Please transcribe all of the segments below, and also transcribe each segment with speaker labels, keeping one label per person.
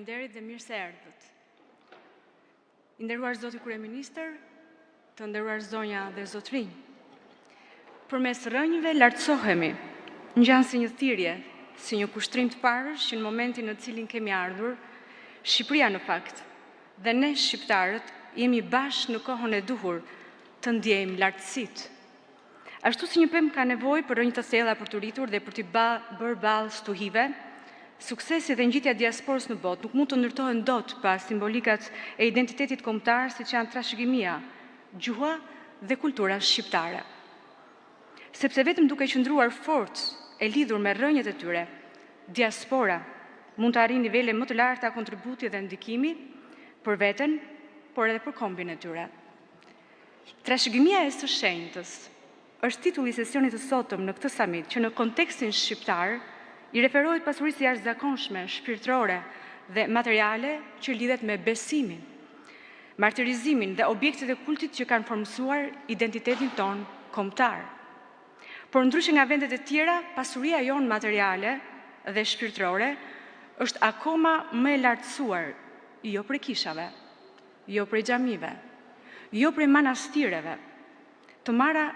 Speaker 1: Faleminderit dhe mirë se erdhët. I nderuar Zoti Kryeministër, të nderuar zonja dhe zotrinj. Përmes rënjëve lartësohemi, ngjan si një thirrje, si një kushtrim të parësh që në momentin në cilin kemi ardhur, Shqipëria në fakt, dhe ne shqiptarët jemi bashkë në kohën e duhur të ndjejmë lartësitë. Ashtu si një pemë ka nevojë për rënjë të thella për të rritur dhe për të bërë ballë stuhive, suksesi dhe ngjitja e diasporës në botë nuk mund të ndërtohen dot pa simbolikat e identitetit kombëtar siç janë trashëgimia, gjuha dhe kultura shqiptare. Sepse vetëm duke qëndruar fort e lidhur me rrënjët e tyre, diaspora mund të arrijë nivele më të larta kontributi dhe ndikimi për veten, por edhe për kombin e tyre. Trashëgimia e së shenjtës është titulli i sesionit të sotëm në këtë summit që në kontekstin shqiptar i referohet pasurisë jashtëzakonshme, shpirtërore dhe materiale që lidhet me besimin, martirizimin dhe objektet e kultit që kanë formësuar identitetin ton kombëtar. Por ndryshe nga vendet e tjera, pasuria jonë materiale dhe shpirtërore është akoma më e lartësuar, jo prej kishave, jo prej xhamive, jo prej manastireve, të marra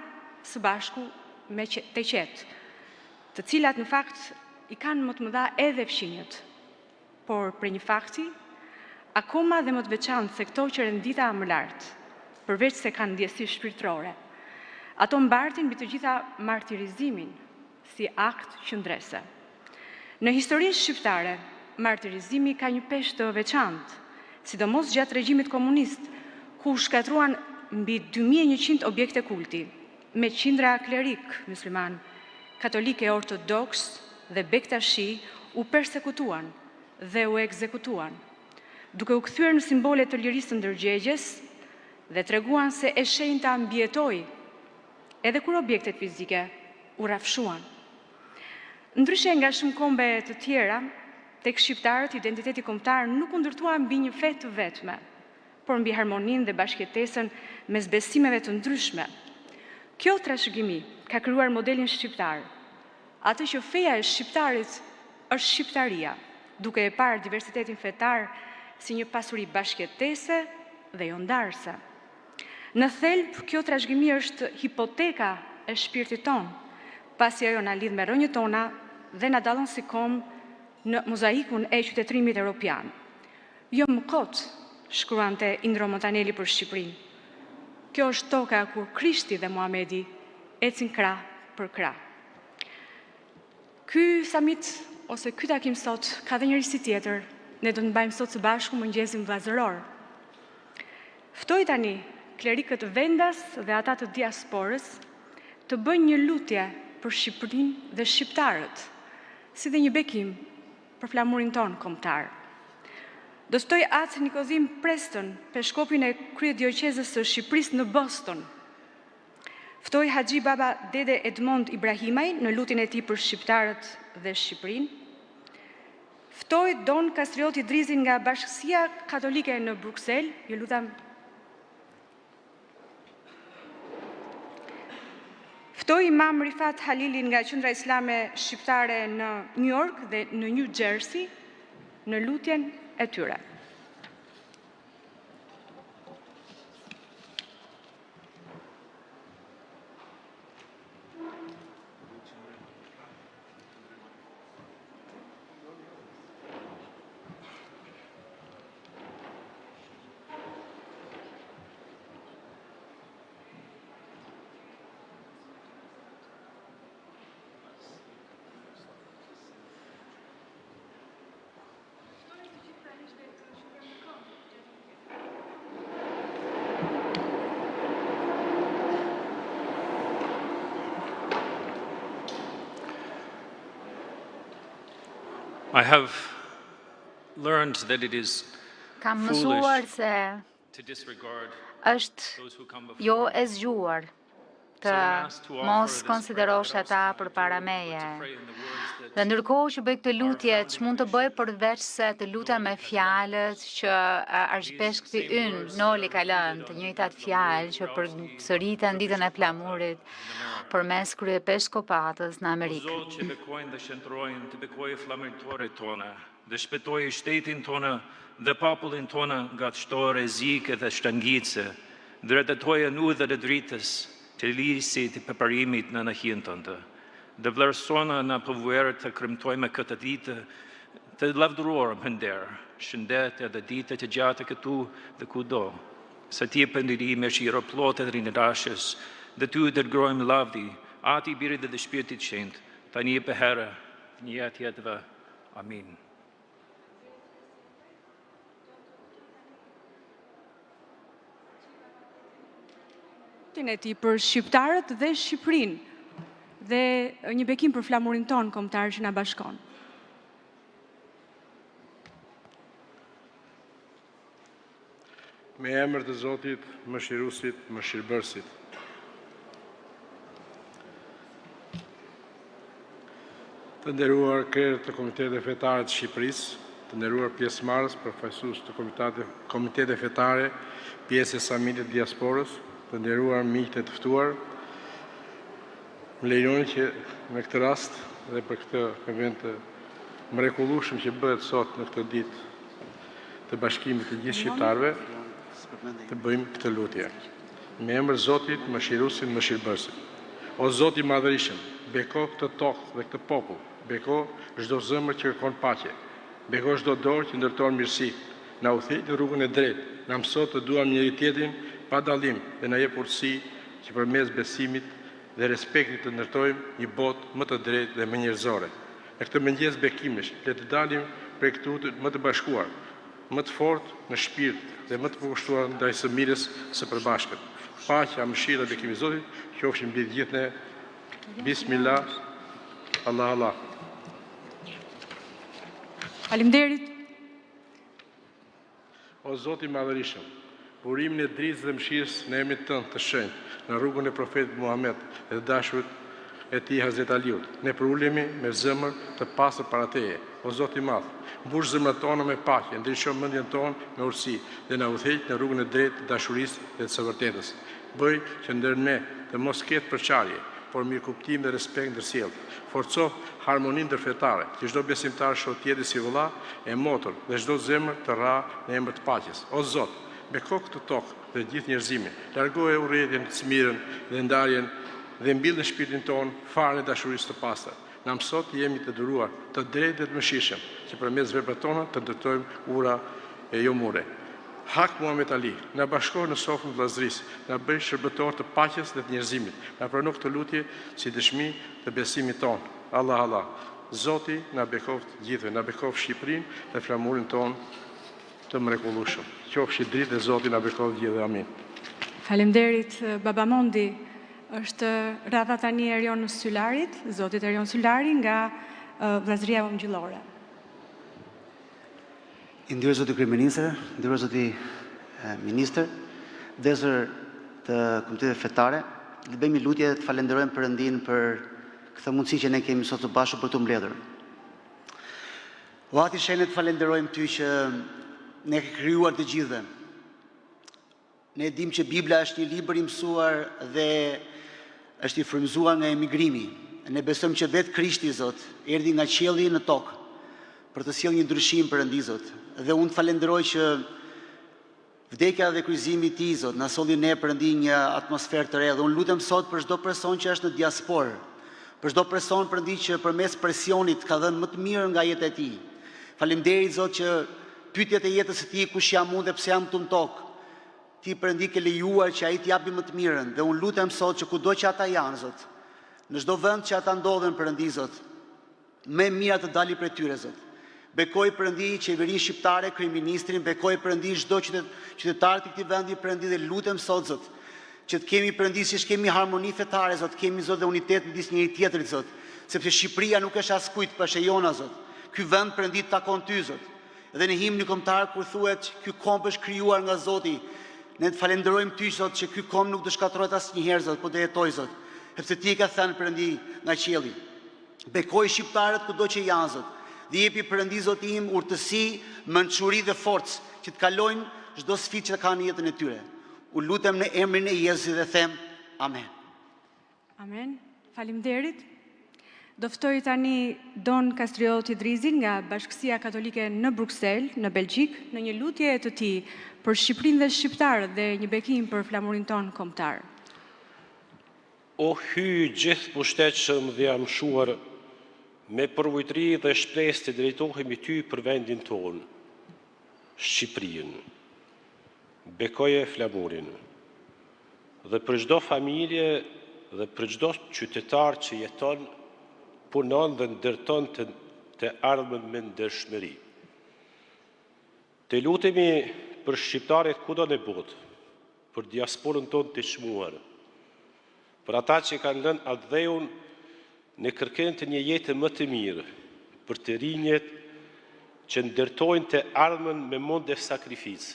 Speaker 1: së bashku me të qetë, të cilat në fakt i kanë më të mëdha edhe fqinjët, por për një fakti, akoma dhe më të veçantë se këto që rendita më lartë, përveç se kanë ndjesi shpirtërore, ato mbartin mbi të gjitha martirizimin si akt qëndrese. Në historinë shqiptare, martirizimi ka një peshë të veçantë, sidomos gjatë regjimit komunist, ku shkatruan mbi 2100 objekte kulti, me qindra klerik musliman, katolike ortodoks dhe bektashi u persekutuan dhe u ekzekutuan, duke u kthyer në simbole të lirisë të ndërgjegjes dhe treguan se e shenjta mbijetoi, edhe kur objektet fizike u rrafshuan. Ndryshe nga shumë kombe të tjera, tek shqiptarët identiteti kombëtar nuk u ndërtua mbi një fe të vetme, por mbi harmoninë dhe bashkëjetesën mes besimeve të ndryshme. Kjo trashëgimi ka krijuar modelin shqiptar, atë që feja e shqiptarit është shqiptaria, duke e parë diversitetin fetar si një pasuri bashkëjetese dhe jo ndarëse. Në thelb, kjo trashëgimi është hipoteka e shpirtit ton, pasi ajo na lidh me rrënjët tona dhe na dallon si kombë në mozaikun e qytetërimit evropian. Jo më kot, shkruante Indro Montanelli për Shqipërinë. Kjo është toka kur Krishti dhe Muhamedi ecin krah për krah. Ky summit ose ky takim sot ka dhe një risi tjetër, ne do të mbajmë sot së bashku mëngjesin vllazëror. Ftoj tani klerikët vendas dhe ata të diasporës të bëjnë një lutje për Shqipërinë dhe shqiptarët, si dhe një bekim për flamurin ton kombëtar. Do ftoj atë Nikozim Preston, peshkopin e kryedioqezës së Shqipërisë në Boston. Ftoj Haxhi Baba Dede Edmond Ibrahimaj në lutjen e tij për shqiptarët dhe Shqipërinë. Ftoj Don Kastrioti Drizin nga Bashkësia Katolike në Bruksel, ju lutem. Ftoj Imam Rifat Halilin nga Qendra Islame Shqiptare në New York dhe në New Jersey në lutjen e tyre.
Speaker 2: I have learned that it is
Speaker 3: Kam mësuar se
Speaker 2: to disregard
Speaker 3: është
Speaker 2: those who come before.
Speaker 3: jo e zgjuar të mos konsiderosh ata përpara meje. Dhe ndërkohë që bëj këtë lutje, ç'mund të bëj përveç se të lutem me fjalët që arshipeshkëti ynë Noli ka lënë, të njëjtat fjalë që përsëriten ditën e flamurit përmes kryepeshkopatës në Amerikë.
Speaker 2: Zot që bekojnë dhe shëndrojnë të bekojë flamiritorit tona, dhe shpëtoi shtetin tonë dhe popullin tonë nga çdo rrezik dhe shtangice, drejtoi në udhën e dritës të lisit të përparimit në anëhin tonë. Dhe vlerësona në përvuer të kremtojmë këtë ditë të lavdëruar më nder, shëndet edhe ditë të gjata këtu dhe kudo. Sa ti pëndiri me shiro plotë dhe rinërashës, dhe tu dërgrojmë lavdi, ati birit dhe Shpirtit Shenjtë, tani e për herë, një jetë jetëve. Amin.
Speaker 1: E ti për shqiptarët dhe Shqipërinë dhe një bekim për flamurin tonë kombëtar që na bashkon.
Speaker 4: Me emër të Zotit, Mëshiruesit, Mëshirbërësit. Të nderuar krerë të Komitetit Fetare të Shqipërisë, të nderuar pjesëmarrës, përfaqësues të Komitetit Fetare, pjesë e Samitit Diasporës, të nderuar miqtë të ftuar, më lejoni që në këtë rast dhe për këtë event të mrekullueshëm që bëhet sot në këtë ditë të bashkimit të gjithë shqiptarëve, të bëjmë këtë lutje. Me emër Zotit, Mëshiruesit, Mëshirbërësit. O Zoti i Madhërisëm, beko këtë tokë dhe këtë popull, beko çdo zemër që kërkon paqe, beko çdo dorë që ndërton mirësi, na udhëheq në rrugën e drejtë, na mëso të duam njëri tjetrin pa dallim dhe na jep urtësi që përmes besimit dhe respektit të ndërtojmë një botë më të drejtë dhe më njerëzore. Në këtë mëngjes bekimesh, le të dalim prej këtu më të bashkuar, më të fortë në shpirt dhe më të përkushtuar ndaj së mirës së përbashkët. Paqja, mëshira dhe bekimi i Zotit qofshin mbi gjithë ne. Bismillah. Allah Allah.
Speaker 1: Faleminderit.
Speaker 4: O Zoti i Madhërisëm, urimin e dritës dhe mëshirës në emrin tënd të shenjtë, në rrugën e profetit Muhammed dhe dashurit e tij Hazret Aliut, ne përulemi me zemër të pastër para Teje. O Zoti i Madh, mbush zemrat tona me paqe, ndriço mendjen tonë me urtësi dhe na udhëheq në rrugën e drejtë të dashurisë dhe të së vërtetës. Bëj që ndër ne të mos ketë përçarje, por mirëkuptim dhe respekt ndërsjellë. Forco harmoninë ndërfetare, që çdo besimtar shoh tjetrin si vëlla e motor dhe çdo zemër të rrahë në emër të paqes. O Zot, beko këtë tokë dhe gjithë njerëzimin, largoje urrëtitjen, smirën dhe ndarjen dhe mbill në shpirtin ton farën e dashurisë të pastër. Na mëso të jemi të duruar, të drejtë dhe të mëshirshëm, që përmes veprave tona të ndërtojmë ura e jo mure. Hak Muhammed Ali, na bashkoj në sofrën e vllazërisë, na bëj shërbëtor të paqes dhe të njerëzimit. Na prano këtë lutje si dëshmi të besimit ton. Allah Allah. Zoti na bekoft gjithëve, na bekoft Shqipërinë dhe flamurin ton të mrekullueshëm. Qofshi dritë e Zotit na bekoft gjithë. Amin.
Speaker 1: Faleminderit Baba Mondi. Është radha tani Erion Sylarit, Zotit Erion Sylari nga Vllazëria Vëmgjillore.
Speaker 5: I nderuar Zoti Kryeministër, nderuar Zoti Ministër, ndërsër të Komitetit Fetare, le të bëjmë lutje të falenderojmë Perëndin për këtë mundësi që ne kemi sot së bashku për të mbledhur. O Ati i Shenjtë, falenderojmë Ty që ne ke krijuar të gjithëve. Ne dim që Bibla është një libër i mësuar dhe është i frymëzuar nga emigrimi. Ne besojmë që vetë Krishti, Zot, erdhi nga qielli në tokë për të sjellë një ndryshim Perëndi, Zot. Dhe unë të falenderoj që vdekja dhe kryqëzimi i Tij, Zot, na solli ne Perëndi një atmosferë të re. Dhe unë lutem sot për çdo person që është në diasporë, për çdo person Perëndi që përmes presionit ka dhënë më të mirë nga jeta e tij. Faleminderit, Zot, që pyetjet e jetës së tij, kush jam unë dhe pse jam këtu në tokë, Ti Perëndi ke lejuar që ai t'i japi më të mirën. Dhe unë lutem sot që kudo që ata janë, Zot, në çdo vend që ata ndodhen Perëndi, Zot, më mira të dali prej tyre, Zot. Bekoj Perëndi qeverinë shqiptare, kryeministrin, bekoj Perëndi çdo qytetar të këtij vendi Perëndi dhe lutem sot, Zot, që të kemi Perëndi siç kemi harmoni fetare, Zot, kemi Zot dhe unitet midis njëri tjetrit, Zot, sepse Shqipëria nuk është askujt, por është e jona, Zot. Ky vend Perëndi takon Ty, Zot. Dhe në himnin kombëtar kur thuhet ky komb është krijuar nga Zoti, ne të falenderojmë Ty, Zot, që ky komb nuk do shkatërrohet asnjëherë, Zot, por do jetojë, Zot, sepse Ti ka thënë Perëndi nga qielli. Bekoj shqiptarët kudo që janë, Zot, dhe jepi Perëndi, Zoti im, urtësi, mençuri dhe forcë që të kalojnë çdo sfidë që kanë në jetën e tyre. U lutem në emrin e Jezusit dhe them amen.
Speaker 1: Amen. Faleminderit. Do ftoj tani Don Kastrioti Drizin nga Bashkësia Katolike në Bruksel, në Belgjik, në një lutje të tij për Shqipërinë dhe shqiptarët dhe një bekim për flamurin ton kombëtar.
Speaker 6: O hy gjithë pushtetshëm dhe amshuar, me përvojtëri dhe shpresë të drejtohemi ty për vendin ton, Shqipërinë. Bekoje flamurin dhe për çdo familje dhe për çdo qytetar që jeton, punon dhe ndërton të ardhmen me ndershmëri. Të lutemi për shqiptarët kudo në botë, për diasporën tonë të çmuar, për ata që kanë lënë atë dheun në kërkim të një jete më të mirë, për të rinjet që ndërtojnë të ardhmen me mund e sakrificë,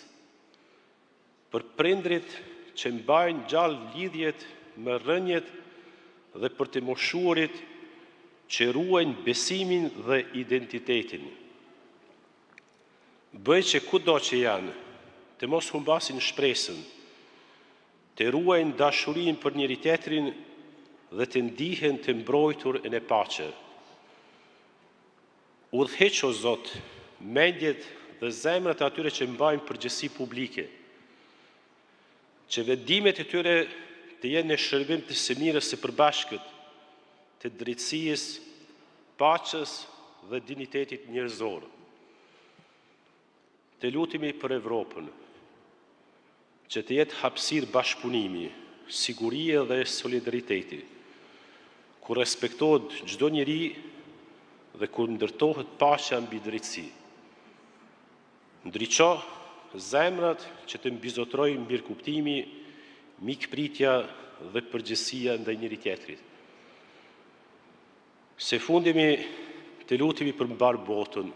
Speaker 6: për prindrit që mbajnë gjallë lidhjet me rënjet dhe për të moshuarit që ruajnë besimin dhe identitetin. Bëj që kudo që janë, të mos humbasin shpresën, të ruajnë dashurinë për njëri tjetrin dhe të ndihen të mbrojtur në paqe. Udhëheq o Zot, mendjet dhe zemrat atyre që mbajnë përgjegjësi publike, që vendimet e tyre të jenë në shërbim të së mirës së përbashkët, të drejtësisë, paqes dhe dinitetit njerëzor. Të lutemi për Evropën, që të jetë hapësirë bashkëpunimi, sigurie dhe solidariteti, ku respektohet çdo njeri dhe ku ndërtohet paqja mbi drejtësi. Ndriço zemrat që të mbizotrojnë mirëkuptimi, mikpritja dhe përgjegjësia ndaj njëri tjetrit. Se fundemi të lutemi për mbar botën,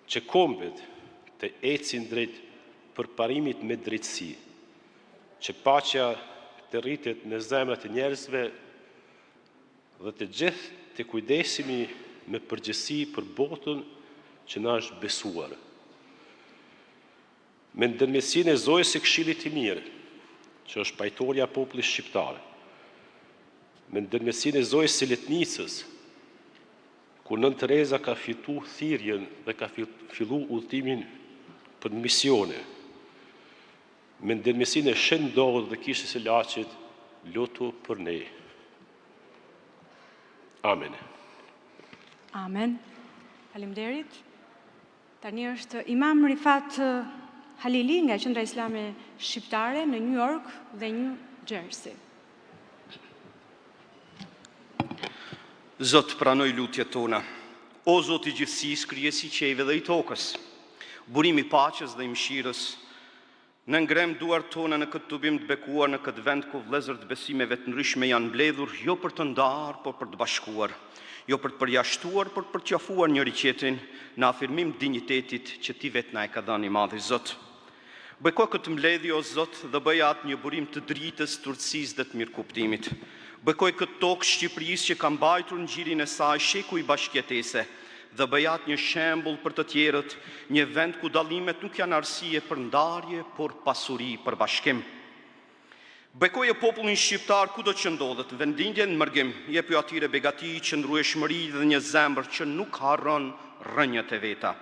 Speaker 6: që kombet të ecin drejt përparimit me drejtësi, që paqja të rritet në zemrat e njerëzve dhe të gjithë të kujdesemi me përgjegjësi për botën që na është besuar. Me ndërmjetësinë e Zojës së Këshillit të Mirë, që është pajtorja e popullit shqiptar, me ndërmjetësinë e Zojës së Letnicës, ku Nën Tereza ka fitu thirrjen dhe ka fillu udhëtimin për misione, me ndërmjetësinë e Shenjtë Ndodhur dhe Kishës së Laçit, lutu për ne. Amen.
Speaker 1: Amen. Faleminderit. Tani është Imam Rifat Halili nga Qendra Islame Shqiptare në New York dhe New Jersey.
Speaker 7: Zot, pranoj lutjet tona. O Zot i gjithësisë, krijesi i qiellit dhe i tokës, burimi i paqes dhe i mëshirës, në ngrem duart tona në këtë tubim të bekuar në këtë vend ku vëllezër të besimeve të ndryshme janë mbledhur, jo për të ndarë, por për të bashkuar, jo për të përjashtuar, por për të qafuar njëri tjetrin në afirmim të dinjitetit që ti vetë na e ka dhënë i madhi, Zot. Bëko këtë mbledhje, o Zot, dhe bëj atë një burim të dritës, turtësisë dhe të mirëkuptimit. Bëkoj këtë tokë Shqipërisë që ka mbajtur ngjirin e saj sheku i bashkëjetese dhe bëjat një shembull për të tjerët, një vend ku dallimet nuk janë arsye për ndarje, por pasuri për bashkim. Bekoje popullin shqiptar kudo që ndodhet, vendindje në mërgim, jepi atyre begati, qëndrueshmëri dhe një zemër që nuk harron rrënjët e veta.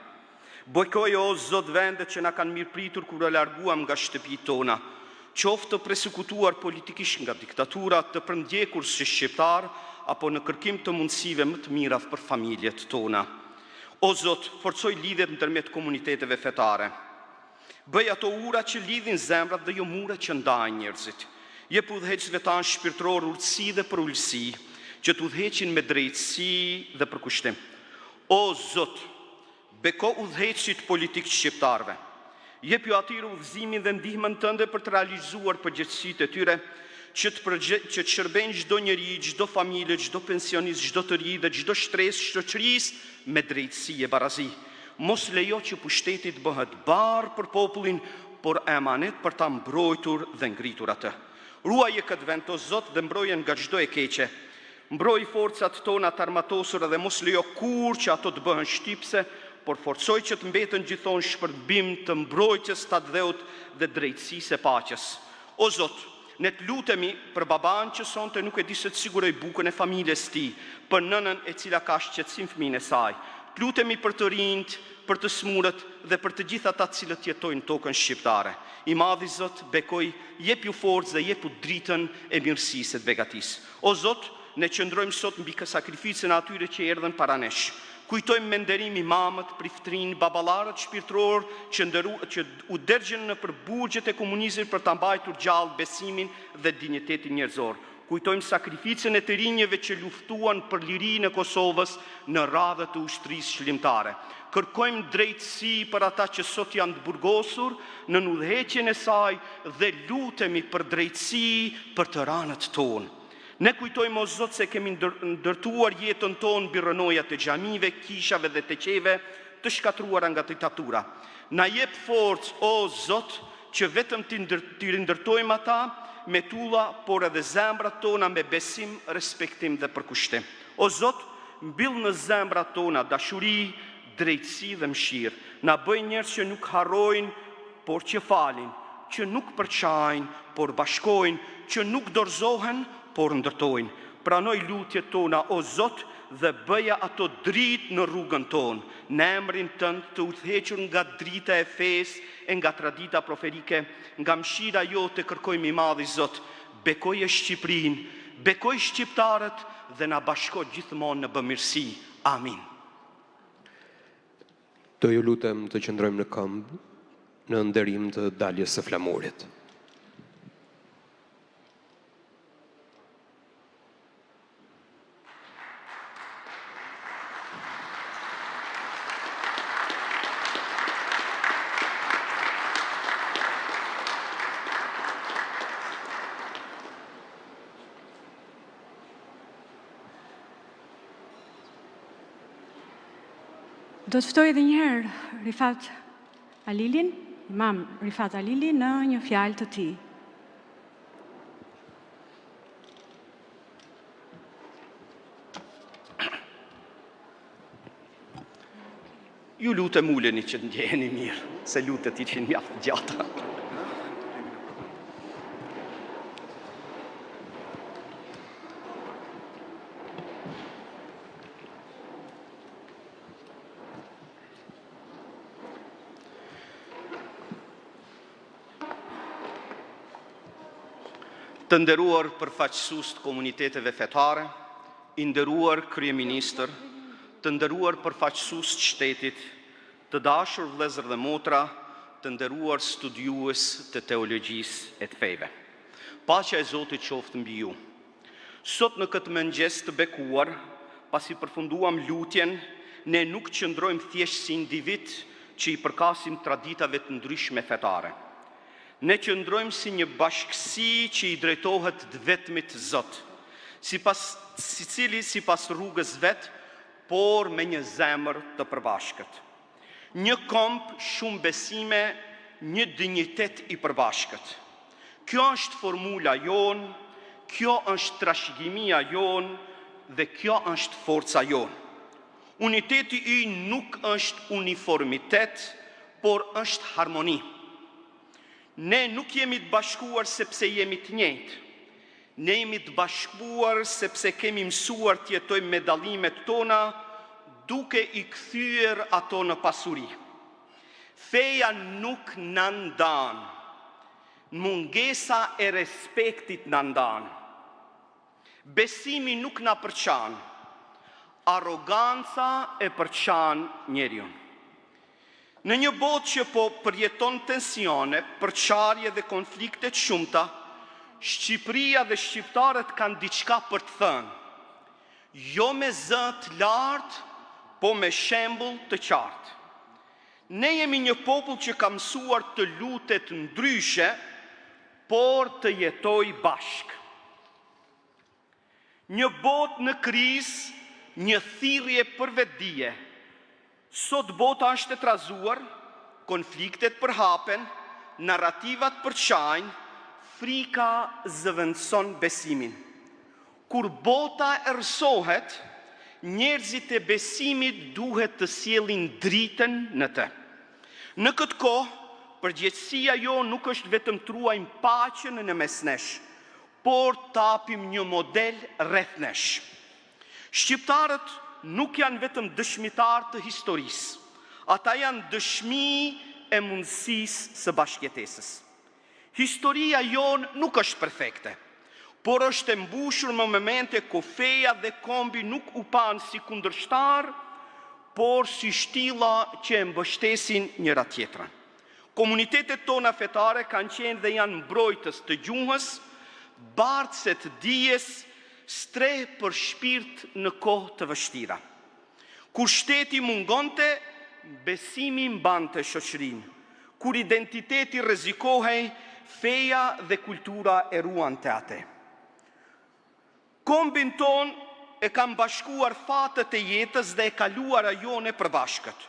Speaker 7: Bekoje o Zot vendet që na kanë mirëpritur kur e larguam nga shtëpitë tona, qoftë të persekutuar politikisht nga diktaturat, të përndjekur si shqiptar, apo në kërkim të mundësive më të mira për familjet tona. O Zot, forcoj lidhjet ndërmjet komuniteteve fetare. Bëj ato ura që lidhin zemrat dhe jo mure që ndajnë njerëzit. Jep udhëheqësve tanë shpirtëror urtësi dhe përullësi, që të udhëheqin me drejtësi dhe përkushtim. O Zot, beko udhëheqësit politikë shqiptarve. Jep ju atyre udhëzimin dhe ndihmën tënde për të realizuar përgjegjësitë e tyre, që të shërbejnë çdo njeri, çdo familje, çdo pensionist, çdo të ri dhe çdo shtresë shoqërisë me drejtësi e barazi. Mos lejo që pushteti të bëhet barë për popullin, por emanet për ta mbrojtur dhe ngritur atë. Ruaje këtë vend, o Zot, dhe mbroje nga çdo e keqe. Mbroj forcat tona të armatosura dhe mos lejo kur që ato të bëhen shtypse, por forcoj që të mbeten gjithmonë shpërbim të mbrojtjes të dheut dhe drejtësisë e paqes. O Zot, Ne të lutemi për baban që sonte nuk e di se të siguroj bukën e familjes tij, për nënën e cila ka shqetësim fëmijën e saj. Të lutemi për të rinjt, për të smurët dhe për të gjithë ata të cilët jetojnë tokën shqiptare. I madhi Zot, bekoj, jep ju forcë dhe jep u dritën e mirësisë e të begatisë. O Zot, ne qëndrojmë sot mbi sakrificën e atyre që erdhën para nesh. Kujtojmë me nderim imamët, priftrin, baballarët shpirtëror që u dërgjën në përburgjet e komunizmit për ta mbajtur gjallë besimin dhe dinjitetin njerëzor. Kujtojmë sakrificën e të rinjëve që luftuan për lirinë e Kosovës në radhët e ushtrisë shlimtare. Kërkojmë drejtësi për ata që sot janë të burgosur në udhëheqjen e saj dhe lutemi për drejtësi për të ranët tonë. Ne kujtojmë o Zot se kemi ndërtuar jetën tonë mbi rënojat e xhamive, kishave dhe teqeve të shkatruara nga diktatura. Na jep forcë o Zot që vetëm t'i rindërtojmë ata me tulla, por edhe zemrat tona me besim, respektim dhe përkushtim. O Zot, mbill në zemrat tona dashuri, drejtësi dhe mëshirë. Na bëj njerëz që nuk harrojnë, por që falin, që nuk përçajnë, por bashkojnë, që nuk dorëzohen, por ndërtojnë. Pranoj lutjet tona, o Zot, dhe bëja ato dritë në rrugën tonë, në emrin tënd të udhëhequr nga drita e fesë e nga tradita profetike, nga mëshira jote kërkojmë i madhi Zot, bekoje Shqipërinë, bekoj shqiptarët dhe na bashko gjithmonë në bamirësi. Amin.
Speaker 8: Do ju lutem të qëndrojmë në këmbë në nderim të daljes së flamurit.
Speaker 1: Do të ftoj edhe njëherë Rifat Alilin, imam Rifat Alili, në një fjalë të tij.
Speaker 7: Ju lutem uleni që të ndjeheni mirë, se lutet ishin mjaft gjata. Të nderuar përfaqësues të komuniteteve fetare, i nderuar kryeministër, të nderuar përfaqësues të shtetit, të dashur vëllezër dhe motra, të nderuar studiues të teologjisë e të feve. Paqja e Zotit qoftë mbi ju. Sot në këtë mëngjes të bekuar, pasi përfunduam lutjen, ne nuk qëndrojmë thjesht si individ që i përkasim traditave të ndryshme fetare. Ne qëndrojmë si një bashkësi që i drejtohet vetmit Zot, si pas rrugës vet, por me një zemër të përbashkët. Një komp, shumë besime, një dinjitet i përbashkët. Kjo është formula jonë, kjo është trashëgimia jonë dhe kjo është forca jonë. Uniteti i nuk është uniformitet, por është harmoni. Ne nuk jemi të bashkuar sepse jemi të njëjtë. Ne jemi të bashkuar sepse kemi mësuar të jetojmë me dallimet tona, duke i kthyer ato në pasuri. Feja nuk na ndan, mungesa e respektit na ndan. Besimi nuk na përçan, arroganca e përçan njeriu. Në një botë që po përjeton tensione, përçarje dhe konflikte të shumta, Shqipëria dhe shqiptarët kanë diçka për të thënë. Jo me zë të lartë, po me shembull të qartë. Ne jemi një popull që ka mësuar të lutet ndryshe, por të jetoj bashkë. Një botë në krizë, një thirrje për vetdije. Sot bota është e trazuar, konfliktet përhapen, narrativat përçajnë, frika zëvendëson besimin. Kur bota errësohet, njerëzit e besimit duhet të sjellin dritën në të. Në këtë kohë, përgjegjësia jo nuk është vetëm truajmë paqen në mes nesh, por tapim një model rreth nesh. Shqiptarët nuk janë vetëm dëshmitar të historisë, ata janë dëshmi e mundësisë së bashkëjetesës. Historia jonë nuk është perfekte, por është e mbushur me momente ku feja dhe kombi nuk u panë si kundërshtar, por si shtilla që e mbështesin njëra tjetrën. Komunitetet tona fetare kanë qenë dhe janë mbrojtës të gjuhës, bartëse të dijes, stre për shpirt në kohë të vështira. Kur shteti mungonte, besimi mbante shoqërinë. Kur identiteti rrezikohej, feja dhe kultura e ruante atë. Kombin ton e kam bashkuar fatët e jetës dhe e kaluar ajone përbashkët.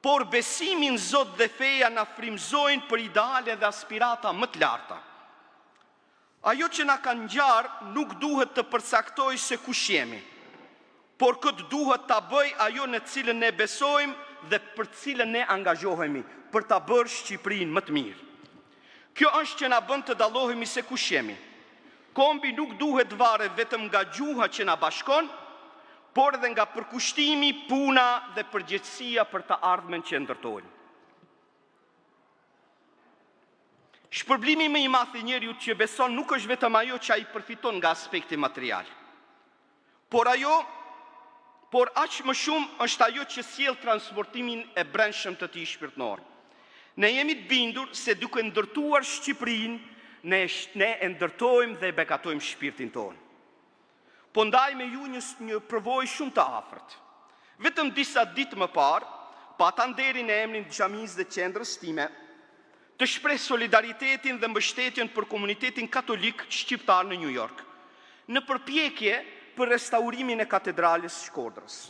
Speaker 7: Por besimin Zot dhe feja na frymëzojnë për ideale dhe aspirata më të larta. Ajo që na ka ngjarë nuk duhet të përcaktoj se kush jemi, por këtë duhet ta bëj ajo në cilën ne besojmë dhe për cilën ne angazhohemi, për ta bërë Shqipërinë më të mirë. Kjo është që na bën të dallohemi se kush jemi. Kombi nuk duhet varet vetëm nga gjuha që na bashkon, por edhe nga përkushtimi, puna dhe përgjegjësia për të ardhmen që ndërtojmë. Shpërblimi më i madh i njeriut që beson nuk është vetëm ajo që ai përfiton nga aspekti material, por aq më shumë është ajo që sjell transportimin e brendshëm të tij shpirtëror. Ne jemi të bindur se duke ndërtuar Shqipërinë, ne e ndërtojmë dhe e bekatojmë shpirtin tonë. Po ndaj me ju një përvojë shumë të afërt. Vetëm disa ditë më parë, pata nderin e emrin të xhamisë dhe qendrës time, të shpreh solidaritetin dhe mbështetjen për komunitetin katolik shqiptar në New York, në përpjekje për restaurimin e katedrales Shkodrës.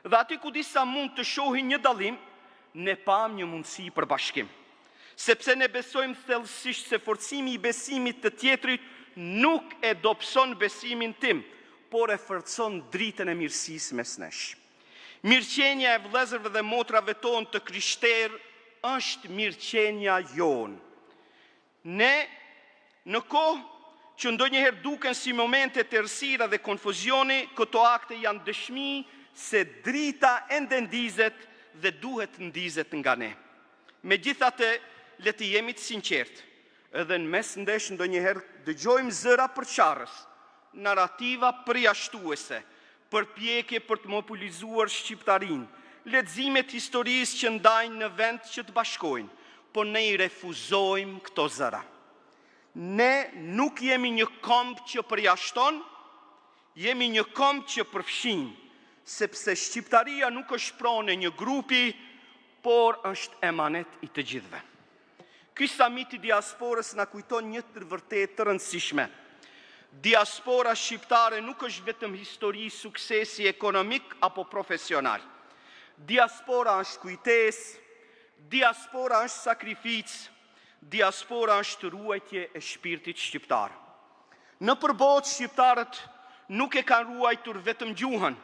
Speaker 7: Dhe aty ku disa mund të shohin një dallim, ne pam një mundësi për bashkim. Sepse ne besojmë thellësisht se forcimi i besimit të tjetrit nuk e dobëson besimin tim, por e forcon dritën e mirësisë mes nesh. Mirëqenia e vëllezërve dhe motrave tonë të krishterë është mirëqenia jonë. Ne, në kohë që ndonjëherë duken si momente të errësira dhe konfuzioni, këto akte janë dëshmi se drita ende ndizet dhe duhet ndizet nga ne. Megjithatë, le të jemi të sinqertë, edhe në mes ndesh ndonjëherë dëgjojmë zëra përçarrës, narrativa përjashtuese, përpjekje për të mobilizuar shqiptarinë, leximet historisë që ndajnë në vend që të bashkojnë, por ne i refuzojmë këto zëra. Ne nuk jemi një komb që përjashton, jemi një komb që përfshin, sepse shqiptaria nuk është pronë e një grupi, por është emanet i të gjithëve. Ky samit i diasporës na kujton një të vërtetë të rëndësishme. Diaspora shqiptare nuk është vetëm histori suksesi ekonomik apo profesional. Diaspora është kujtesë, diaspora është sakrificë, diaspora është ruajtje e shpirtit shqiptar. Në përbot, shqiptarët nuk e kanë ruajtur vetëm gjuhën,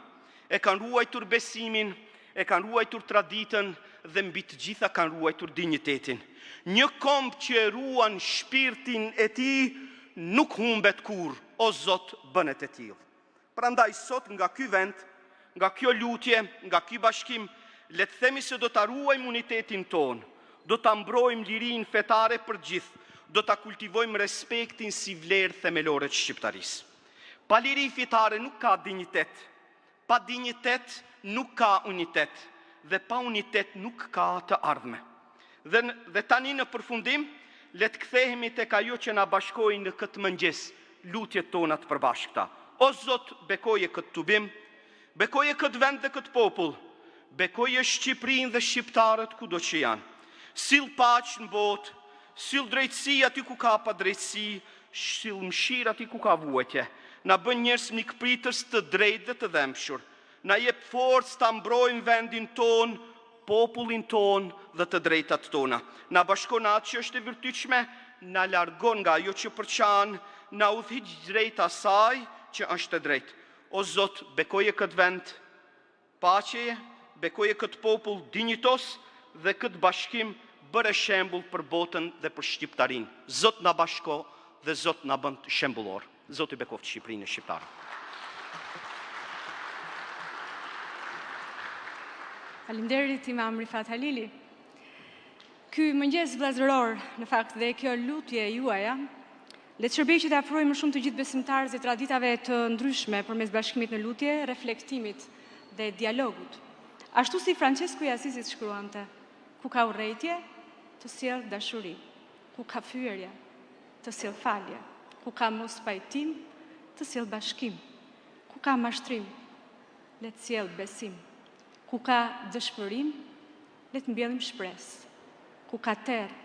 Speaker 7: e kanë ruajtur besimin, e kanë ruajtur traditën dhe mbi të gjitha kanë ruajtur dinjitetin. Një komb që e ruan shpirtin e tij nuk humbet kur, o Zot bënet e tillë. Prandaj sot nga ky vend, nga kjo lutje, nga ky bashkim, le të themi se do ta ruajmë unitetin ton, do ta mbrojmë lirinë fetare për gjithë, do ta kultivojmë respektin si vlerë themelore të shqiptarisë. Pa liri fetare nuk ka dinjitet, pa dinjitet nuk ka unitet, dhe pa unitet nuk ka të ardhme. Dhe tani në përfundim, le të kthehemi tek ajo që na bashkoi në këtë mëngjes, lutjet tona të përbashkëta. O Zot, bekoje këtë tubim, bekoje këtë vend dhe këtë popull, bekoje Shqipërinë dhe shqiptarët kudo që janë. Sill paqë në botë, sill drejtësi aty ku ka pa drejtësi, sill mëshirë aty ku ka vuajtje. Na bën njerëz mikpritës të drejtë dhe të dhëmshur. Na jep forcë ta mbrojmë vendin ton, popullin ton dhe të drejtat tona. Na bashkon atë që është e vërtetshme, na largon nga ajo që përçan, na udhëhiq drejt asaj që është e drejtë. O Zot, bekoje këtë vend paqeje, bekoje këtë popull dinjitos dhe këtë bashkim bëre shembull për botën dhe për shqiptarinë. Zot na bashko dhe Zot na bën shembullor. Zoti bekoft Shqipërinë e shqiptarë.
Speaker 1: Faleminderit Imam Rifat Halili. Ky mëngjes vllazëror, në fakt dhe kjo lutje juaja, le të shërbejë që të afrojë më shumë të gjithë besimtarët e traditave të ndryshme përmes bashkimit në lutje, reflektimit dhe dialogut. Ashtu si Francesku i Asisit shkruante, ku ka urrëtie, të sjell dashuri, ku ka fyerje, të sjell falje, ku ka mos pajtim, të sjell bashkim, ku ka mashtrim, le të sjell besim, ku ka dëshpërim, le të mbjellim shpresë, ku ka terrë,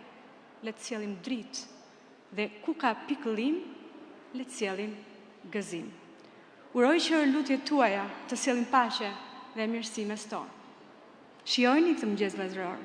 Speaker 1: le të sjellim dritë, dhe ku ka pikëllim, le të sjellim gëzim. Uroj që lutjet tuaja të sjellin paqe dhe mirësi mes tonë. Shijojini këtë mëngjes vllazëror.